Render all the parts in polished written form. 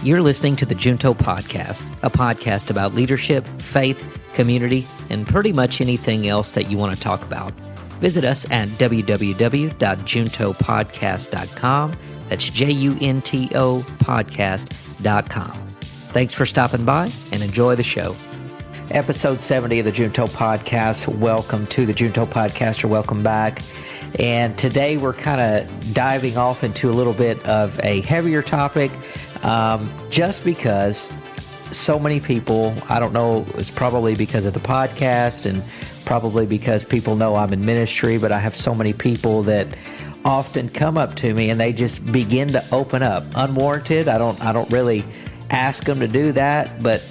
You're listening to the Junto Podcast, a podcast about leadership, faith, community, and pretty much anything else that you want to talk about. Visit us at www.juntopodcast.com. That's JUNTO podcast.com. Thanks for stopping by and enjoy the show. Episode 70 of the Junto Podcast. Welcome to the Junto Podcast, or welcome back. And today we're kind of diving off into a little bit of a heavier topic, just because so many people, I don't know, it's probably because of the podcast and probably because people know I'm in ministry, but I have so many people that often come up to me and they just begin to open up unwarranted. I don't really ask them to do that, but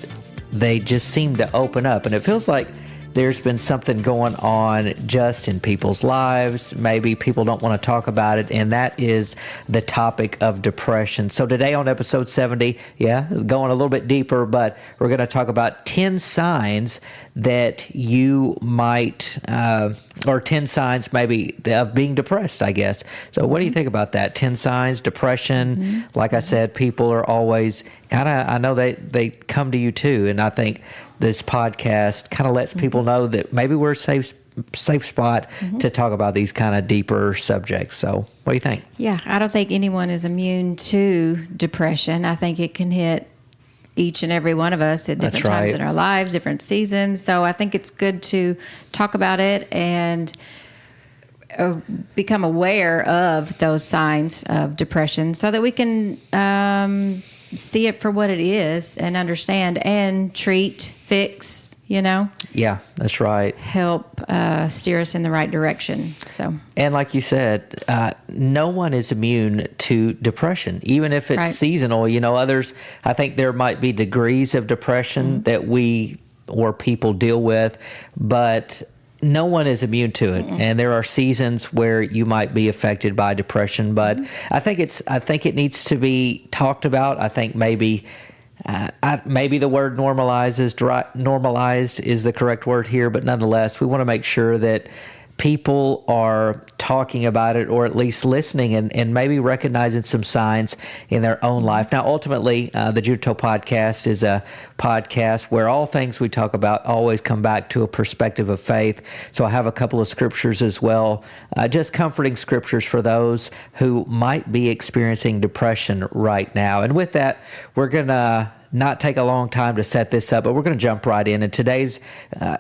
they just seem to open up, and it feels like there's been something going on just in people's lives. Maybe people don't want to talk about it, and that is the topic of depression. So today on episode 70, going a little bit deeper, but we're going to talk about 10 signs that you might, or 10 signs maybe of being depressed, I guess. So what do you think about that? 10 signs, depression. Mm-hmm. Like I said, people are always kind of, I know they come to you too, and I think this podcast kind of lets people know that maybe we're a safe spot to talk about these kind of deeper subjects. So what do you think? Yeah, I don't think anyone is immune to depression. I think it can hit each and every one of us at different times in our lives, different seasons. So I think it's good to talk about it and become aware of those signs of depression so that we can see it for what it is and understand and treat, fix, Yeah, that's right. Help steer us in the right direction. And like you said, no one is immune to depression, even if it's seasonal. Others, I think there might be degrees of depression that we or people deal with, but no one is immune to it. And there are seasons where you might be affected by depression, but I think it needs to be talked about. I think maybe the word normalized is the correct word here, but nonetheless, we want to make sure that people are talking about it, or at least listening and maybe recognizing some signs in their own life. Now, ultimately, the Junto Podcast is a podcast where all things we talk about always come back to a perspective of faith. So I have a couple of scriptures as well, just comforting scriptures for those who might be experiencing depression right now. And with that, we're going to not take a long time to set this up, but we're going to jump right in. And today's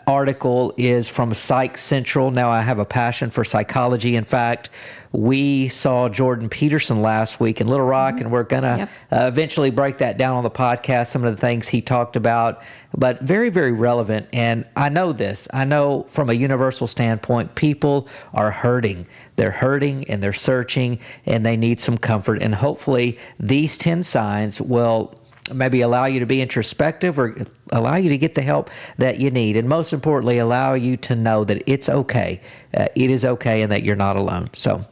article is from Psych Central. Now, I have a passion for psychology. In fact, we saw Jordan Peterson last week in Little Rock, and we're going to eventually break that down on the podcast, some of the things he talked about, but very, very relevant. And I know this. I know from a universal standpoint, people are hurting. They're hurting and they're searching, and they need some comfort. And hopefully these 10 signs will maybe allow you to be introspective or allow you to get the help that you need. And most importantly, allow you to know that it's okay. It is okay, and that you're not alone. So,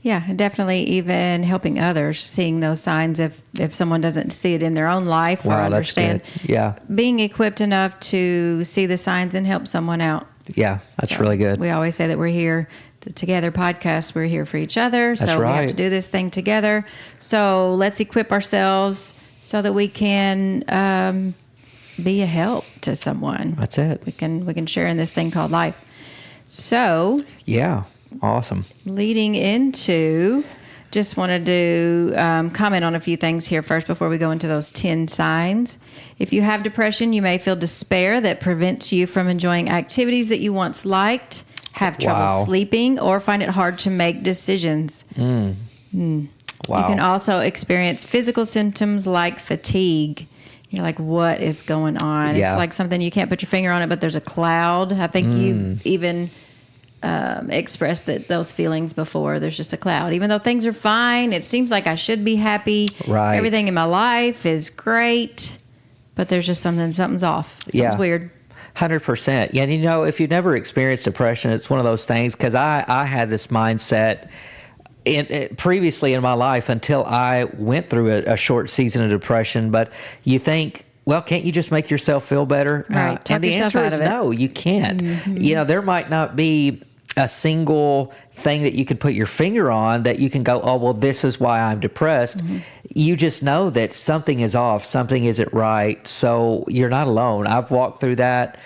yeah, definitely even helping others, seeing those signs if someone doesn't see it in their own life or understand. That's good. Yeah. Being equipped enough to see the signs and help someone out. Yeah, that's really good. We always say that we're here together podcast. We're here for each other. That's so right. We have to do this thing together. So let's equip ourselves so that we can be a help to someone. That's it. We can share in this thing called life. So yeah, awesome. Leading into, just wanted to comment on a few things here first before we go into those 10 signs. If you have depression, you may feel despair that prevents you from enjoying activities that you once liked, have trouble sleeping, or find it hard to make decisions. Wow. You can also experience physical symptoms like fatigue. You're like, what is going on? Yeah. It's like something you can't put your finger on it, but there's a cloud. I think you even expressed those feelings before. There's just a cloud. Even though things are fine, it seems like I should be happy. Right. Everything in my life is great, but there's just something's off. Something's weird. 100%. Yeah, and if you've never experienced depression, it's one of those things, because I had this mindset previously in my life until I went through a short season of depression. But you think, well, can't you just make yourself feel better? Right. And the answer is no, you can't. There might not be a single thing that you could put your finger on that you can go, oh, well, this is why I'm depressed. Mm-hmm. You just know that something is off, something isn't right. So you're not alone. I've walked through that.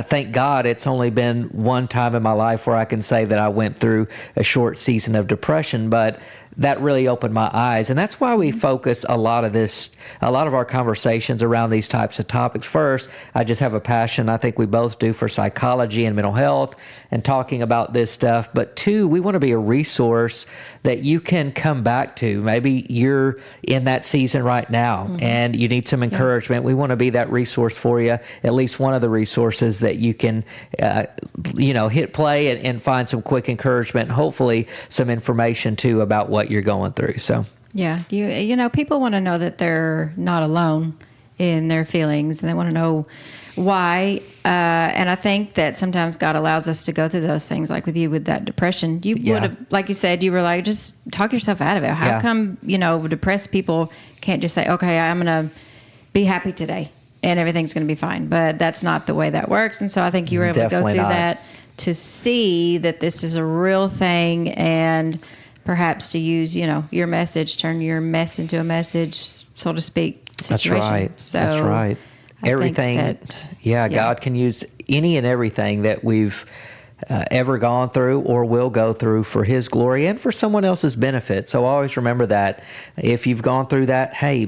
Thank God it's only been one time in my life where I can say that I went through a short season of depression, but that really opened my eyes. And that's why we focus a lot of our conversations around these types of topics. First, I just have a passion, I think we both do, for psychology and mental health and talking about this stuff. But two, we want to be a resource that you can come back to. Maybe you're in that season right now and you need some encouragement. We want to be that resource for you, at least one of the resources that you can, hit play and find some quick encouragement and hopefully some information too about what you're going through. So yeah, people want to know that they're not alone in their feelings, and they want to know why. And I think that sometimes God allows us to go through those things, like with you with that depression. You would have, like you said, you were like, just talk yourself out of it. How come, depressed people can't just say, okay, I'm going to be happy today and everything's going to be fine? But that's not the way that works. And so I think you were able to go through that to see that this is a real thing, and perhaps to use, your message, turn your mess into a message, so to speak, situation. That's right. So that's right. Everything. God can use any and everything that we've ever gone through or will go through for His glory and for someone else's benefit. So always remember that if you've gone through that, hey,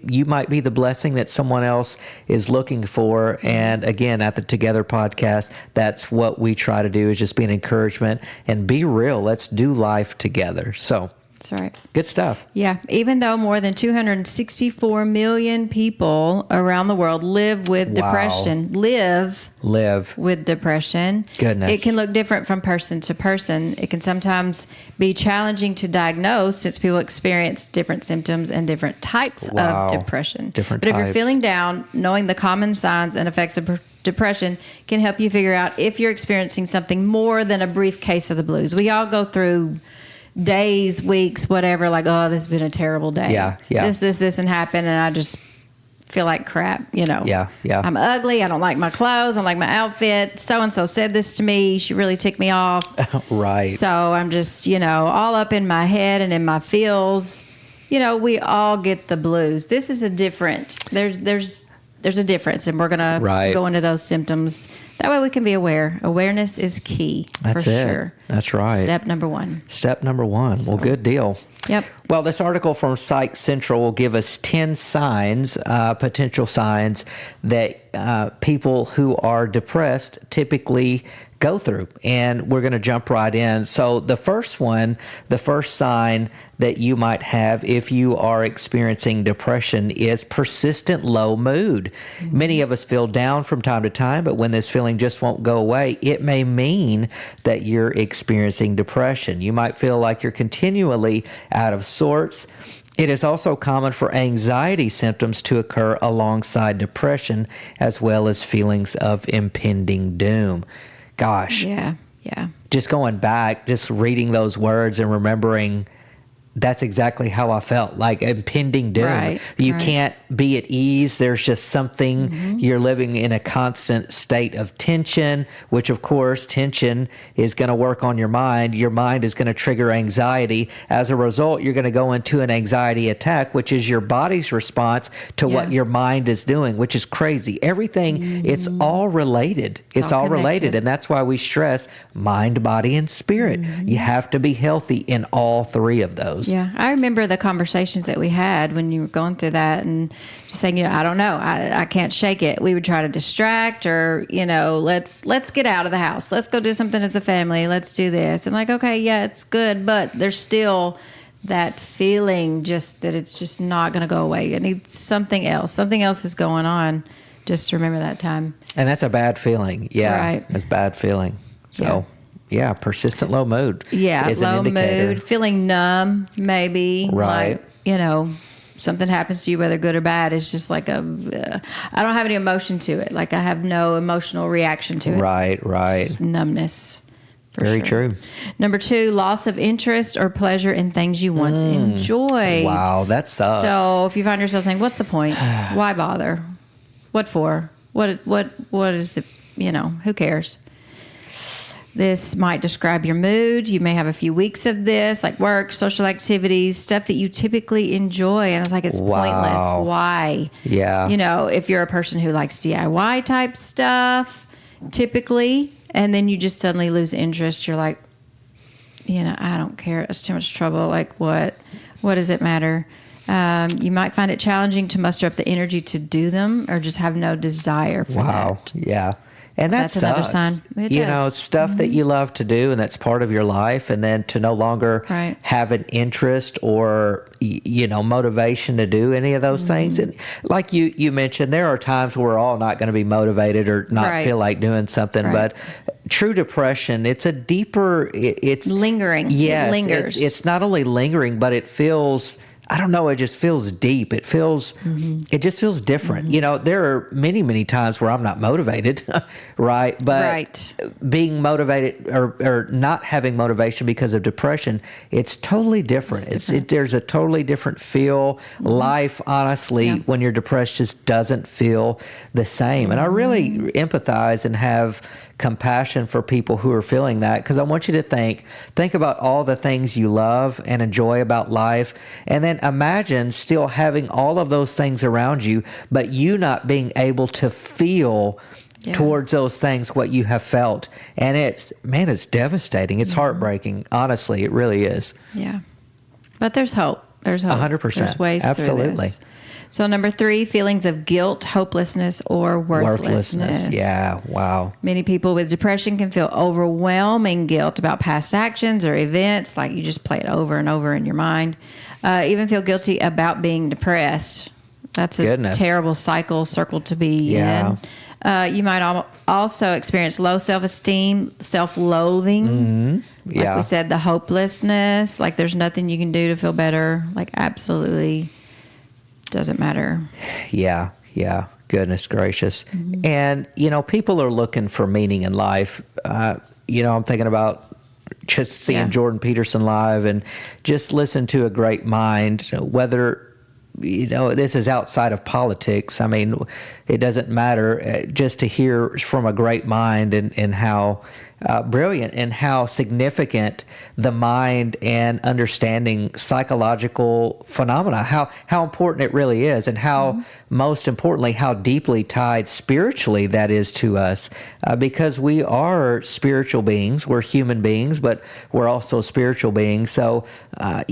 you might be the blessing that someone else is looking for. And again, at the Together podcast, that's what we try to do, is just be an encouragement and be real. Let's do life together. So that's right. Good stuff. Yeah. Even though more than 264 million people around the world live with depression, live with depression. Goodness. It can look different from person to person. It can sometimes be challenging to diagnose, since people experience different symptoms and different types of depression. But if you're feeling down, knowing the common signs and effects of depression can help you figure out if you're experiencing something more than a brief case of the blues. We all go through days, weeks, whatever, like, oh, this has been a terrible day. Yeah. This and happened, and I just feel like crap, Yeah. I'm ugly. I don't like my clothes. I don't like my outfit. So-and-so said this to me. She really ticked me off. Right. So I'm just, all up in my head and in my feels. We all get the blues. This is a different, there's a difference, and we're going to go into those symptoms. That way we can be aware. Awareness is key. That's for it. Sure. That's right. Step number one. Well, good deal. Yep. Well, this article from Psyh Central will give us 10 signs, potential signs that people who are depressed typically go through. And we're going to jump right in. So the first sign that you might have if you are experiencing depression is persistent low mood. Mm-hmm. Many of us feel down from time to time, but when this feeling just won't go away, it may mean that you're experiencing depression. You might feel like you're continually out of sorts. It is also common for anxiety symptoms to occur alongside depression, as well as feelings of impending doom. Gosh. Yeah. Just going back, just reading those words and remembering that's exactly how I felt, like impending doom. You can't be at ease. There's just something, you're living in a constant state of tension, which of course, tension is going to work on your mind. Your mind is going to trigger anxiety. As a result, you're going to go into an anxiety attack, which is your body's response to what your mind is doing, which is crazy. Everything, it's all related. It's all related. And that's why we stress mind, body, and spirit. You have to be healthy in all three of those. Yeah, I remember the conversations that we had when you were going through that, and just saying, I don't know, I can't shake it. We would try to distract, or let's get out of the house. Let's go do something as a family. Let's do this. And like, okay, yeah, it's good, but there's still that feeling just that it's just not going to go away. It needs something else. Something else is going on. Just to remember that time. And that's a bad feeling. Yeah, right. It's a bad feeling. So. Yeah, persistent low mood. Yeah, is low an indicator. mood, feeling numb, maybe. Right. Like, something happens to you, whether good or bad. It's just like I don't have any emotion to it. Like I have no emotional reaction to it. Right. Just numbness. Very true. Number 2, loss of interest or pleasure in things you once enjoyed. Wow, that sucks. So if you find yourself saying, "What's the point? Why bother? What for? What is it? Who cares?" This might describe your mood. You may have a few weeks of this, like work, social activities, stuff that you typically enjoy. And it's like, it's pointless. Why? Yeah. If you're a person who likes DIY type stuff, typically, and then you just suddenly lose interest, you're like, I don't care. It's too much trouble. Like, what does it matter? You might find it challenging to muster up the energy to do them, or just have no desire for that. Yeah. And that's another sign. Stuff that you love to do and that's part of your life, and then to no longer have an interest or, motivation to do any of those things. And like you mentioned, there are times where we're all not going to be motivated or not feel like doing something, but true depression, it's a deeper, it's lingering. Yes, it lingers. It's not only lingering, but it feels, I don't know, it just feels deep. It feels, it just feels different. There are many, many times where I'm not motivated, right? But being motivated or not having motivation because of depression, it's totally different. There's a totally different feel. Life, honestly, when you're depressed, just doesn't feel the same. And I really empathize and have compassion for people who are feeling that, because I want you to think about all the things you love and enjoy about life, and then imagine still having all of those things around you, but you not being able to feel towards those things what you have felt. And it's devastating. It's heartbreaking. Honestly, it really is. Yeah. But there's hope. There's hope. 100%. There's ways Absolutely. through this. So number 3, feelings of guilt, hopelessness, or worthlessness. Yeah, wow. Many people with depression can feel overwhelming guilt about past actions or events, like you just play it over and over in your mind. Even feel guilty about being depressed. That's a terrible circle to be in. You might also experience low self-esteem, self-loathing. Like we said, the hopelessness, like there's nothing you can do to feel better, like absolutely doesn't matter. Yeah. Goodness gracious. And, people are looking for meaning in life. I'm thinking about just seeing Jordan Peterson live and just listen to a great mind, whether, this is outside of politics. I mean, it doesn't matter, just to hear from a great mind and how brilliant and how significant the mind and understanding psychological phenomena, how important it really is, and how, most importantly, how deeply tied spiritually that is to us, because we are spiritual beings. We're human beings, but we're also spiritual beings. So, a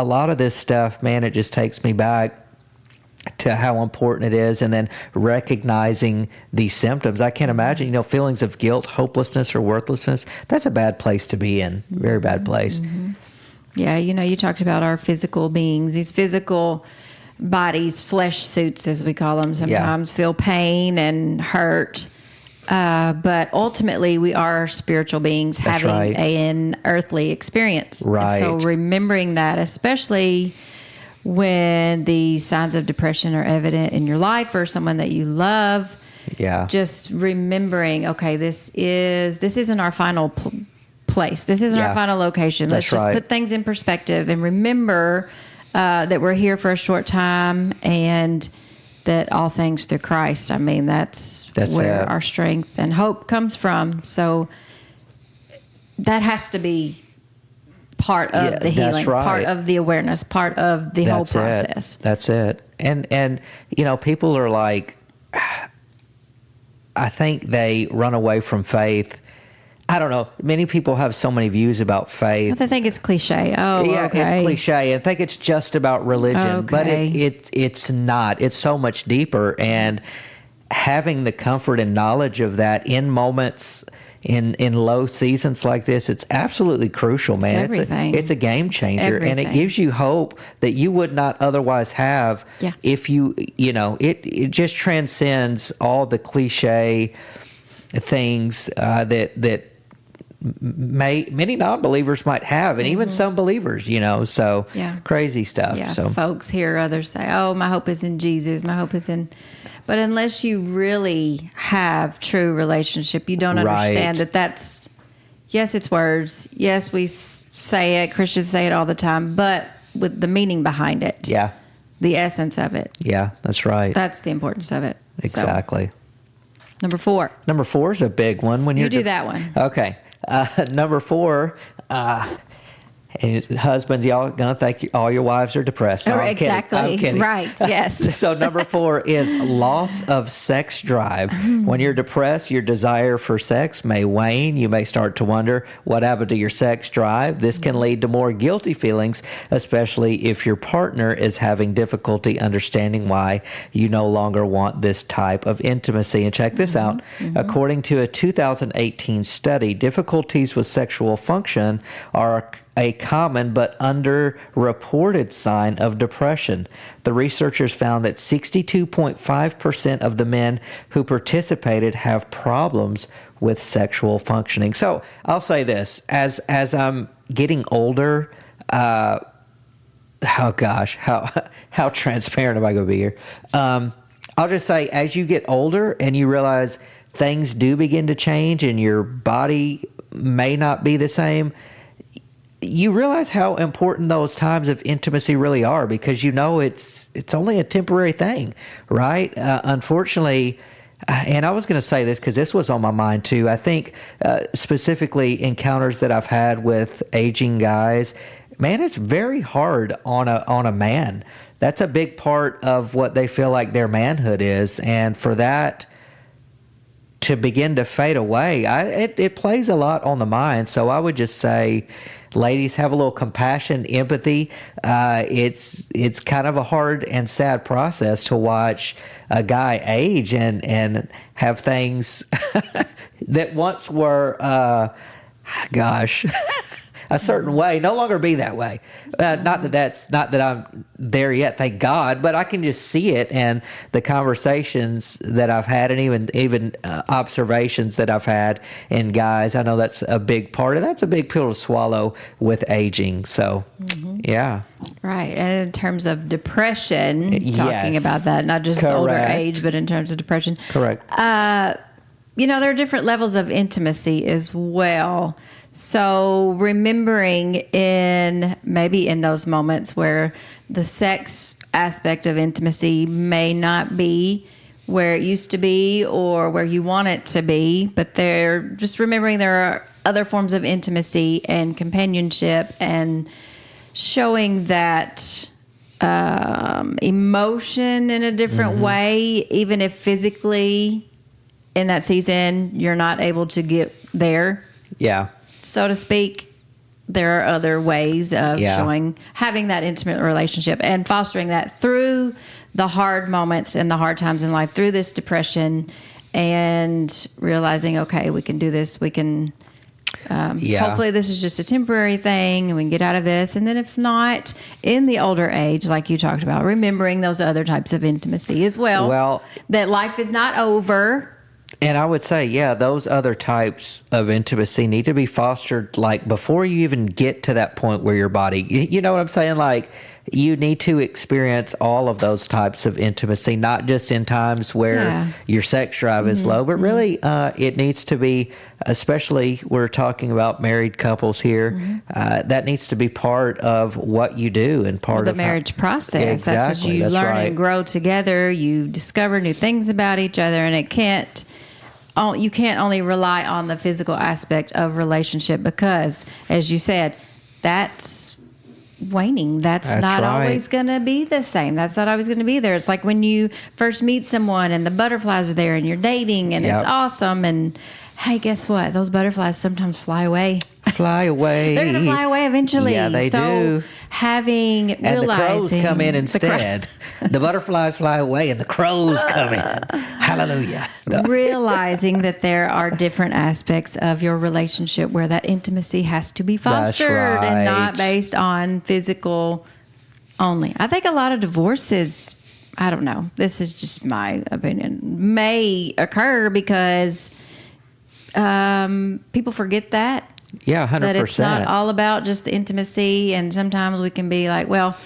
lot of this stuff, man, it just takes me back to how important it is, and then recognizing these symptoms. I can't imagine, feelings of guilt, hopelessness, or worthlessness. That's a bad place to be in. Very bad place. Yeah, you talked about our physical beings, these physical bodies, flesh suits, as we call them, sometimes feel pain and hurt. But ultimately, we are spiritual beings having an earthly experience. Right. And so remembering that, especially when the signs of depression are evident in your life or someone that you love, just remembering, okay, this isn't our final place. This isn't our final location. Let's just put things in perspective and remember that we're here for a short time, and that all things through Christ. I mean, that's where our strength and hope comes from. So that has to be part of the healing, part of the awareness, part of the whole process. That's it. And people are like, I think they run away from faith. I don't know. Many people have so many views about faith. I think it's cliche. It's cliche. I think it's just about religion, but it's not. It's so much deeper. And having the comfort and knowledge of that in moments, in low seasons like this, it's absolutely crucial, man. It's a game changer, and it gives you hope that you would not otherwise have if it just transcends all the cliche things that many non-believers might have, and even some believers, so crazy stuff. Yeah, so folks hear others say, oh, my hope is in Jesus, my hope is in... But unless you really have true relationship, you don't understand that's, yes, it's words. Yes, we say it. Christians say it all the time, but with the meaning behind it. Yeah. The essence of it. Yeah, that's right. That's the importance of it. Exactly. So, number 4. Number 4 is a big one. When you do that one. Okay. Number 4, and husbands, y'all gonna think all your wives are depressed. No, I'm exactly. Kidding. I'm kidding. Right. Yes. So number 4 is loss of sex drive. When you're depressed, your desire for sex may wane. You may start to wonder what happened to your sex drive. This can lead to more guilty feelings, especially if your partner is having difficulty understanding why you no longer want this type of intimacy. And check this out. According to a 2018 study, difficulties with sexual function are a common but underreported sign of depression. The researchers found that 62.5% of the men who participated have problems with sexual functioning. So I'll say this, as I'm getting older, oh gosh, how transparent am I going to be here? I'll just say, as you get older and you realize things do begin to change and your body may not be the same, you realize how important those times of intimacy really are, because it's only a temporary thing, right? Unfortunately, and I was going to say this because this was on my mind too. I think specifically encounters that I've had with aging guys, man, it's very hard on a man. That's a big part of what they feel like their manhood is, and for that to begin to fade away, it plays a lot on the mind. So I would just say, ladies, have a little compassion, empathy. It's kind of a hard and sad process to watch a guy age and have things that once were, a certain way no longer be that way. Not that I'm there yet, thank God, but I can just see it, and the conversations that I've had, and even observations that I've had in guys. I know that's a big part, and that's a big pill to swallow with aging. So, yeah. Right. And in terms of depression, talking Yes. about that, not just Correct. older age, but in terms of depression. Correct. There are different levels of intimacy as well. So remembering maybe in those moments where the sex aspect of intimacy may not be where it used to be or where you want it to be, but they're just remembering there are other forms of intimacy and companionship, and showing that emotion in a different way, even if physically in that season you're not able to get there. Yeah. So to speak, there are other ways of having that intimate relationship and fostering that through the hard moments and the hard times in life, through this depression, and realizing, okay, we can do this. We can, hopefully this is just a temporary thing and we can get out of this. And then if not, in the older age, like you talked about, remembering those other types of intimacy as well. Well, that life is not over. And I would say, those other types of intimacy need to be fostered, like, before you even get to that point where your body, you know what I'm saying? Like, you need to experience all of those types of intimacy, not just in times where your sex drive is low, but really it needs to be, especially we're talking about married couples here, that needs to be part of what you do and part of the marriage process. Exactly, that's as you learn and grow together, you discover new things about each other, and you can't only rely on the physical aspect of relationship, because, as you said, that's waning. That's not always going to be the same. That's not always going to be there. It's like when you first meet someone and the butterflies are there and you're dating and it's awesome. And hey, guess what? Those butterflies sometimes fly away. Fly away. They're going to fly away eventually. Yeah, they do. Realizing the crows come in instead. The butterflies fly away and the crows come in. Hallelujah. No. Realizing that there are different aspects of your relationship where that intimacy has to be fostered and not based on physical only. I think a lot of divorces, I don't know, this is just my opinion, may occur because people forget that. Yeah, 100%. That it's not all about just the intimacy, and sometimes we can be like, well,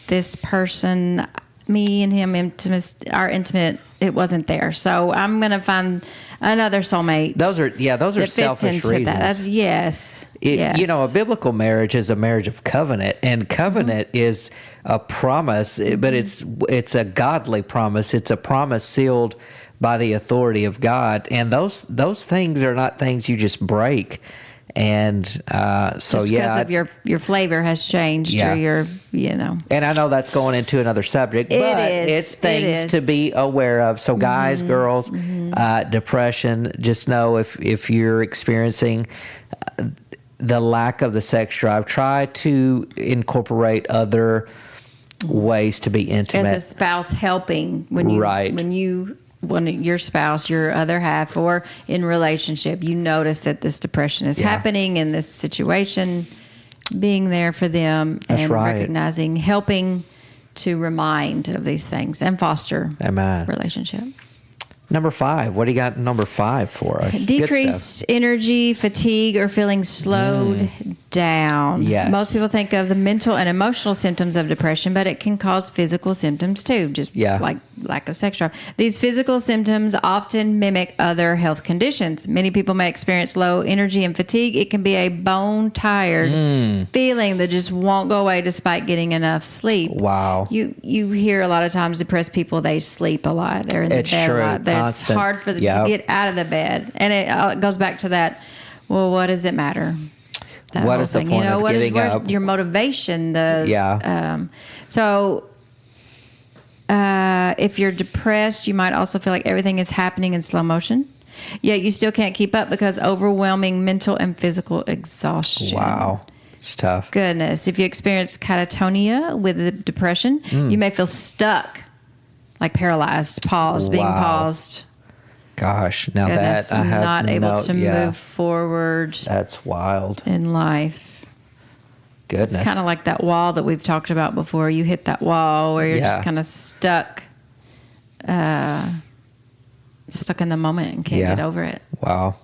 this person, me and him, our intimate it wasn't there. So I'm going to find another soulmate. Those are that selfish fits into reasons. that. That's, yes. You know, a biblical marriage is a marriage of covenant, and covenant is a promise, but it's a godly promise. It's a promise sealed by the authority of God, and those things are not things you just break. And so, just because of your flavor has changed, or your, And I know that's going into another subject, but it's things to be aware of. So, guys, girls, depression. Just know if you're experiencing the lack of the sex drive, try to incorporate other ways to be intimate. As a spouse, helping when your spouse, your other half, or in relationship, you notice that this depression is happening in this situation, being there for them and recognizing, helping to remind of these things and foster relationship. Number 5. What do you got in number 5 for us? Decreased energy, fatigue, or feeling slowed down. Yes. Most people think of the mental and emotional symptoms of depression, but it can cause physical symptoms too, just like lack of sex drive. These physical symptoms often mimic other health conditions. Many people may experience low energy and fatigue. It can be a bone-tired feeling that just won't go away despite getting enough sleep. Wow. You hear a lot of times depressed people, they sleep a lot. They're in the bed a lot. It's hard for them to get out of the bed. And it goes back to that, well, what does it matter? What is the point of getting up? Your motivation? So if you're depressed, you might also feel like everything is happening in slow motion. Yet you still can't keep up because overwhelming mental and physical exhaustion. Wow. It's tough. Goodness. If you experience catatonia with the depression, you may feel stuck, like paralyzed, being paused. Gosh, now that I have not able to move forward. That's wild. In life. Goodness. It's kind of like that wall that we've talked about before. You hit that wall where you're just kind of stuck in the moment and can't get over it. Wow.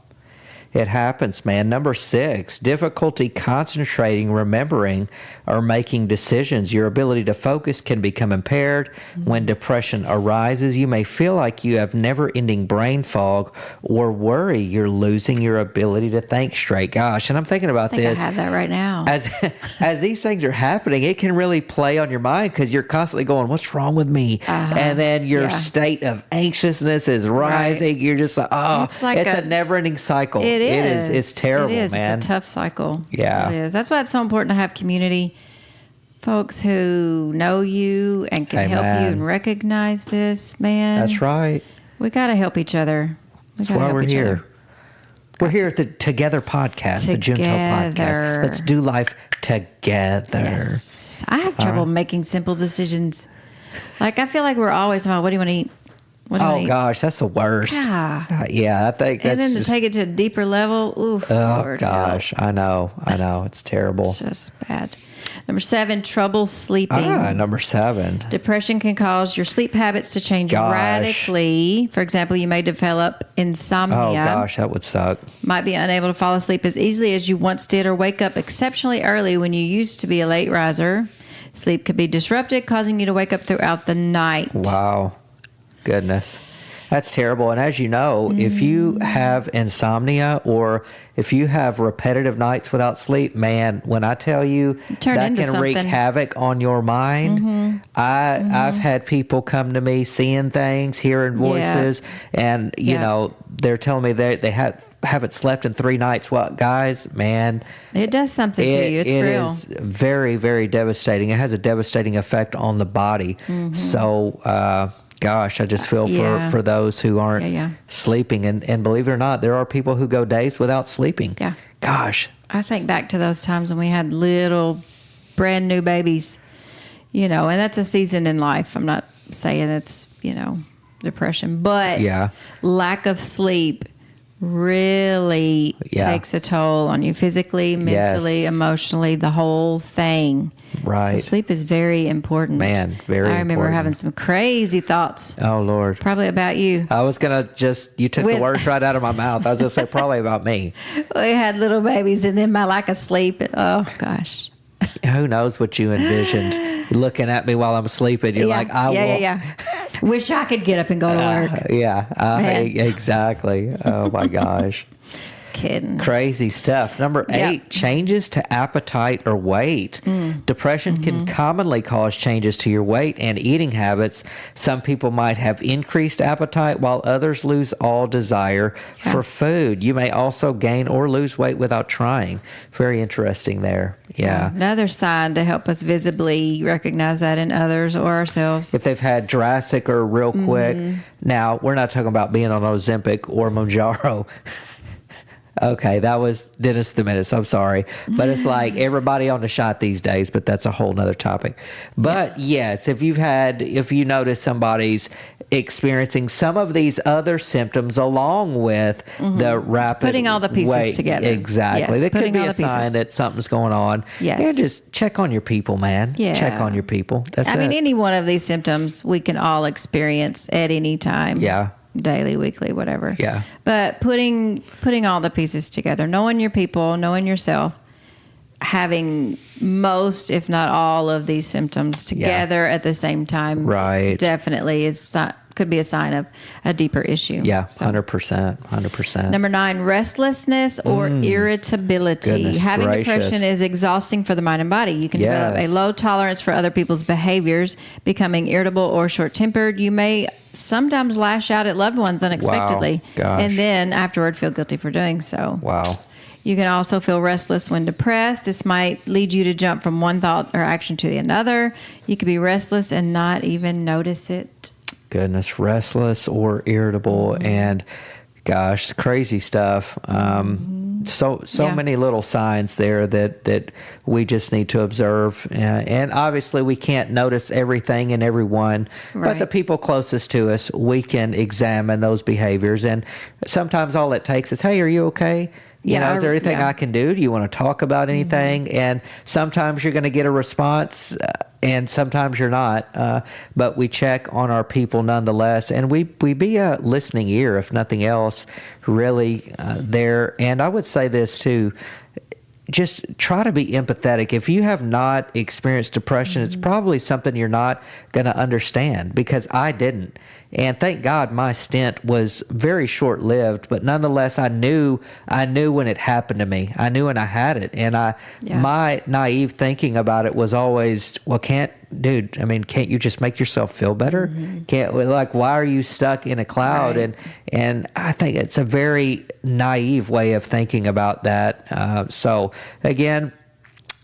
It happens, man. Number 6, difficulty concentrating, remembering, or making decisions. Your ability to focus can become impaired. When depression arises, you may feel like you have never-ending brain fog or worry you're losing your ability to think straight. Gosh, and I'm thinking about this. I have that right now. As these things are happening, it can really play on your mind because you're constantly going, what's wrong with me? And then your state of anxiousness is rising. Right. You're just like, it's a never-ending cycle. It is. It's terrible, man. man. It's a tough cycle. Yeah. It is. That's why it's so important to have community, folks who know you and can help you and recognize this, man. That's right. We got to help each other. That's why we're here. We're here at the Together podcast, the Junto podcast. Let's do life together. Yes. I have trouble making simple decisions. Like, I feel like we're always about, what do you want to eat? Gosh, that's the worst. Yeah. I think that's and then to take it to a deeper level. Ooh, Lord, gosh, I know. It's terrible. It's just bad. Number 7, trouble sleeping. Number 7. Depression can cause your sleep habits to change radically. For example, you may develop insomnia. Oh, gosh, that would suck. Might be unable to fall asleep as easily as you once did, or wake up exceptionally early when you used to be a late riser. Sleep could be disrupted, causing you to wake up throughout the night. Wow. Goodness. That's terrible. And as you know, if you have insomnia or if you have repetitive nights without sleep, man, when I tell you that can wreak havoc on your mind. I've had people come to me seeing things, hearing voices, and, you know, they're telling me they haven't slept in 3 nights. Well, guys, man. It does something to you. It's real. It is very, very devastating. It has a devastating effect on the body. So, gosh, I just feel for those who aren't sleeping. And believe it or not, there are people who go days without sleeping. Yeah. Gosh. I think back to those times when we had little brand new babies, and that's a season in life. I'm not saying it's, depression, but lack of sleep really takes a toll on you physically, mentally, emotionally, the whole thing. Right. So sleep is very important. Man, very important. I remember having some crazy thoughts. Oh, Lord. Probably about you. I was going to you took the words right out of my mouth. I was going to say probably about me. We had little babies and then my lack of sleep. Oh, gosh. Who knows what you envisioned looking at me while I'm sleeping. You're like, I Wish I could get up and go to work. Exactly. Oh my gosh. Kidding. Crazy stuff. Number 8, changes to appetite or weight. Depression can commonly cause changes to your weight and eating habits. Some people might have increased appetite while others lose all desire for food. You may also gain or lose weight without trying. Very interesting there. Yeah. Another sign to help us visibly recognize that in others or ourselves. If they've had drastic or real quick. Now, we're not talking about being on Ozempic or Mounjaro. Okay, that was Dennis the Menace. I'm sorry. But it's like everybody on the shot these days, but that's a whole nother topic. But yes, if you notice somebody's experiencing some of these other symptoms along with the rapid putting all the pieces weight, together. Exactly. Yes, that could be a sign that something's going on. Yes. And just check on your people, man. Yeah. Check on your people. That's I it. mean, any one of these symptoms we can all experience at any time. Yeah. Daily, weekly, whatever. Yeah. But putting all the pieces together, knowing your people, knowing yourself, having most, if not all, of these symptoms together at the same time, right, definitely could be a sign of a deeper issue. Yeah, 100%. Number 9, restlessness or irritability. Goodness Having gracious. depression is exhausting for the mind and body. You can develop a low tolerance for other people's behaviors, becoming irritable or short-tempered. You may sometimes lash out at loved ones unexpectedly, and then afterward feel guilty for doing so. Wow. You can also feel restless when depressed. This might lead you to jump from one thought or action to another. You could be restless and not even notice it. Goodness, restless or irritable, and gosh, crazy stuff. So many little signs there that we just need to observe, and obviously we can't notice everything in everyone, but the people closest to us, we can examine those behaviors, and sometimes all it takes is, hey, are you okay? You know, is there anything I can do? Do you want to talk about anything? And sometimes you're going to get a response, and sometimes you're not. But we check on our people nonetheless, and we be a listening ear, if nothing else, really there. And I would say this too. Just try to be empathetic. If you have not experienced depression, it's probably something you're not going to understand, because I didn't. And thank God my stint was very short-lived, but nonetheless, I knew when it happened to me. I knew when I had it. And my naive thinking about it was always, well, can't you just make yourself feel better? Why are you stuck in a cloud? Right. And I think it's a very naive way of thinking about that. So again,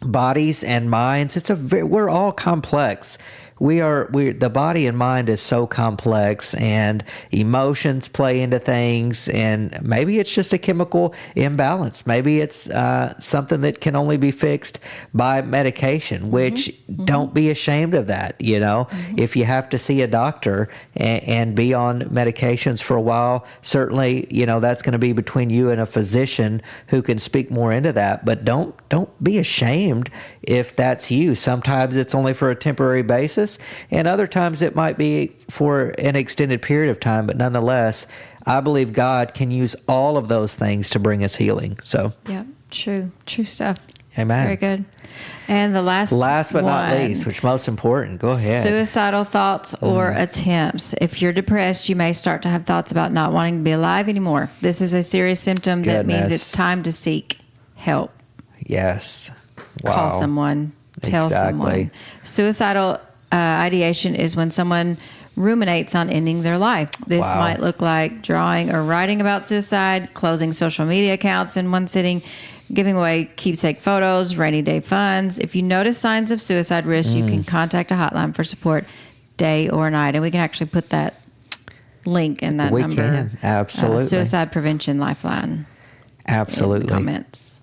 bodies and minds, we're all complex. The body and mind is so complex, and emotions play into things, and maybe it's just a chemical imbalance. Maybe it's something that can only be fixed by medication, which don't be ashamed of that. You know, if you have to see a doctor and be on medications for a while, certainly, you know, that's going to be between you and a physician who can speak more into that. But don't be ashamed if that's you. Sometimes it's only for a temporary basis, and other times it might be for an extended period of time. But nonetheless, I believe God can use all of those things to bring us healing. So, yeah, true stuff. Amen. Very good. And the last but not least, which most important, go ahead. Suicidal thoughts or attempts. If you're depressed, you may start to have thoughts about not wanting to be alive anymore. This is a serious symptom that means it's time to seek help. Yes. Wow. Call someone. Tell someone. Suicidal ideation is when someone ruminates on ending their life. This might look like drawing or writing about suicide, closing social media accounts in one sitting, giving away keepsake photos, rainy day funds. If you notice signs of suicide risk, you can contact a hotline for support day or night. And we can actually put that link in that number. We can, absolutely. Suicide Prevention Lifeline. Absolutely. Comments.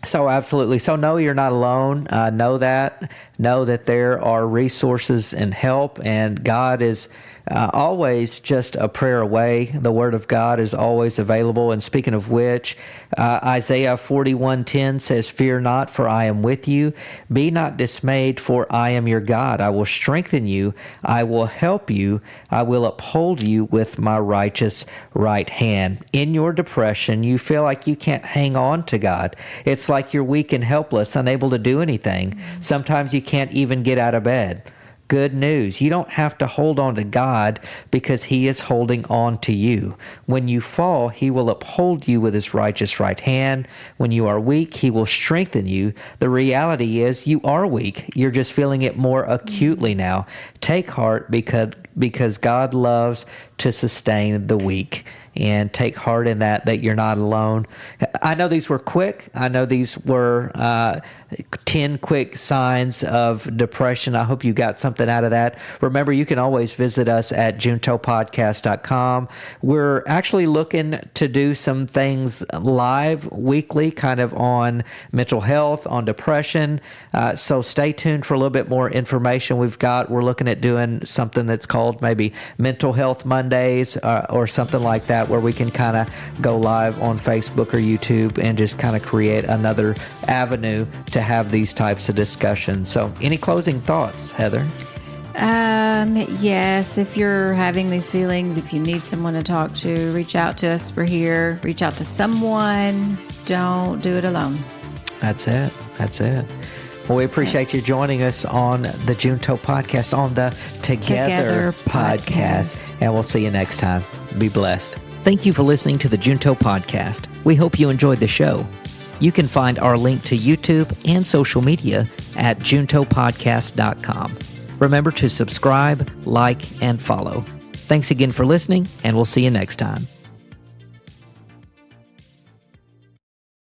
So absolutely. So know you're not alone. Know that there are resources and help, and God is always just a prayer away. The Word of God is always available. And speaking of which, Isaiah 41:10 says, "Fear not, for I am with you. Be not dismayed, for I am your God. I will strengthen you. I will help you. I will uphold you with my righteous right hand." In your depression, you feel like you can't hang on to God. It's like you're weak and helpless, unable to do anything. Sometimes you can't even get out of bed. good news. You don't have to hold on to God because he is holding on to you. When you fall, he will uphold you with his righteous right hand. When you are weak, he will strengthen you. The reality is you are weak. You're just feeling it more acutely now. Take heart because God loves to sustain the weak. And take heart in that you're not alone. I know these were quick. I know these were 10 quick signs of depression. I hope you got something out of that. Remember, you can always visit us at juntopodcast.com. We're actually looking to do some things live weekly, kind of on mental health, on depression. So stay tuned for a little bit more information we're looking at doing something that's called maybe Mental Health Mondays or something like that, where we can kind of go live on Facebook or YouTube and just kind of create another avenue to have these types of discussions. So any closing thoughts, Heather? Yes, if you're having these feelings, if you need someone to talk to, reach out to us. We're here. Reach out to someone. Don't do it alone. That's it. Well, we appreciate you joining us on the Junto Podcast, on the Together Podcast. And we'll see you next time. Be blessed. Thank you for listening to the Junto Podcast. We hope you enjoyed the show. You can find our link to YouTube and social media at juntopodcast.com. Remember to subscribe, like, and follow. Thanks again for listening, and we'll see you next time.